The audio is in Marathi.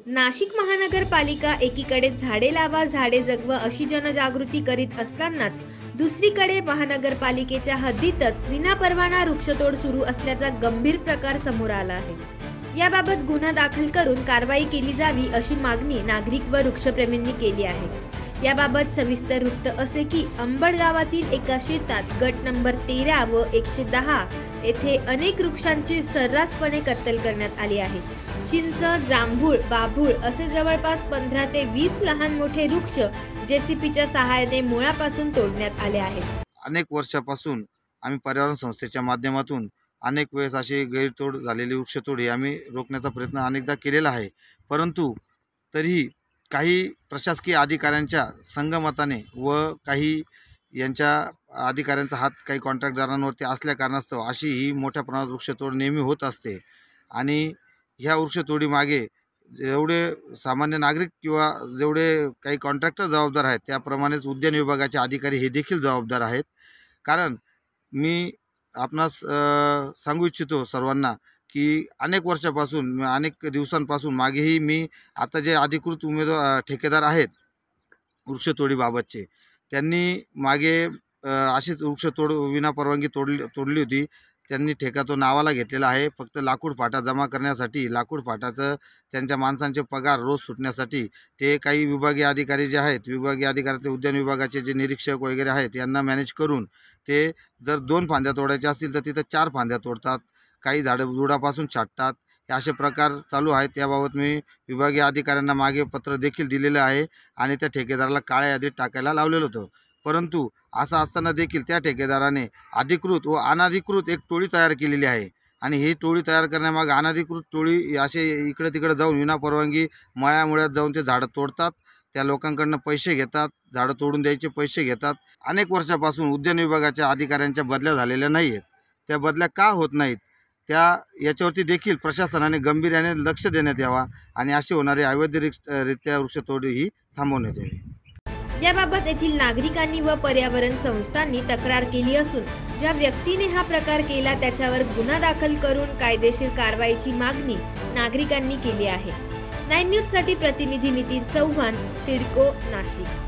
नाशिक महानगरपालिका एकीकडे झाडे लावा झाडे जगवा अशी जनजागृती करीत असतानाच दुसरीकडे महानगरपालिकेच्या हद्दीतच विनापरवाना वृक्षतोड सुरू असल्याचा गंभीर प्रकार समोर आला आहे। याबाबत गुन्हा दाखल करून कारवाई केली जावी अशी मागणी नागरिक व वृक्षप्रेमींनी केली आहे। याबाबत सविस्तर वृत्त असे की अंबड गावातील एका शेतात गट नंबर 13 व 110 येथे अनेक वृक्षांची सर्रासपणे कत्तल करण्यात आली आहे। चिंच, जांभूळ, बाभूळ असे जवळपास 15 ते 20 लहान मोठे वृक्ष जेसीपीच्या सहाय्याने मुळापासून तोडण्यात आले आहेत। अनेक वर्षापासून आम्ही पर्यावरण संस्थेच्या माध्यमातून अनेक वेळेस अशी गैरतोड झालेली वृक्षतोडी आम्ही रोखण्याचा प्रयत्न अनेकदा केलेला आहे, परंतु तरीही काही प्रशासकीय अधिकाऱ्यांच्या संगमताने व काही यांच्या अधिकाऱ्यांचा हात काही कॉन्ट्रॅक्टदारांवरती असल्या कारणास्तव अशी ही मोठ्या प्रमाणात वृक्षतोड नेहमी होत असते। आणि ह्या वृक्षतोडी मागे जेवढे सामान्य नागरिक किंवा जेवढे काही कॉन्ट्रॅक्टर जबाबदार आहेत त्याप्रमाणेच उद्यान विभागाचे अधिकारी हे देखील जबाबदार आहेत। कारण मी आपणास सांगू इच्छितो सर्वांना की अनेक वर्षापासून अनेक दिवसांपासून मागेही मी आता जे अधिकृत ठेकेदार आहेत वृक्षतोडीबाबतचे त्यांनी मागे अशीच वृक्षतोड विनापरवानगी तोडली होती। त्यांनी ठेका तो नावाला घेतलेला आहे, फक्त लाकूड फाटा जमा करण्यासाठी, लाकूड फाटाचं त्यांच्या माणसांचे पगार रोज सुटण्यासाठी ते काही विभागीय अधिकारी जे आहेत, विभागीय अधिकाऱ्यातले उद्यान विभागाचे जे निरीक्षक वगैरे आहेत यांना मॅनेज करून ते जर 2 फांद्या तोडायच्या असतील तर तिथं 4 फांद्या तोडतात, काही झाडं बुडापासून छाटतात। हे असे प्रकार चालू आहेत। त्याबाबत मी विभागीय अधिकाऱ्यांना मागे पत्र देखील दिलेलं आहे आणि त्या ठेकेदाराला काळ्या यादीत टाकायला लावलेलं होतं, परंतु असं असताना देखील त्या ठेकेदाराने अधिकृत व अनधिकृत एक टोळी तयार केलेली आहे। आणि ही टोळी तयार करण्यामागे अनधिकृत टोळी असे इकडे तिकडे जाऊन विनापरवानगी मळ्यामुळ्यात जाऊन ते झाडं तोडतात, त्या लोकांकडून पैसे घेतात, झाडं तोडून द्यायचे पैसे घेतात। अनेक वर्षापासून उद्यान विभागाच्या अधिकाऱ्यांच्या बदल्या झालेल्या नाही आहेत। त्या बदल्या का होत नाहीत याच्यावरती देखील प्रशासनाने गंभीर्याने लक्ष देण्यात यावा आणि अशी होणारी अवैधरित्या वृक्षतोडी ही थांबवण्यात यावी। याबाबत येथील नागरिकांनी व पर्यावरण संस्थांनी तक्रार केली असून ज्या व्यक्तीने हा प्रकार केला त्याच्यावर गुन्हा दाखल करून कायदेशीर कारवाईची मागणी नागरिकांनी केली आहे। 9 न्यूज साठी प्रतिनिधी नितीन चव्हाण, सिडको, नाशिक।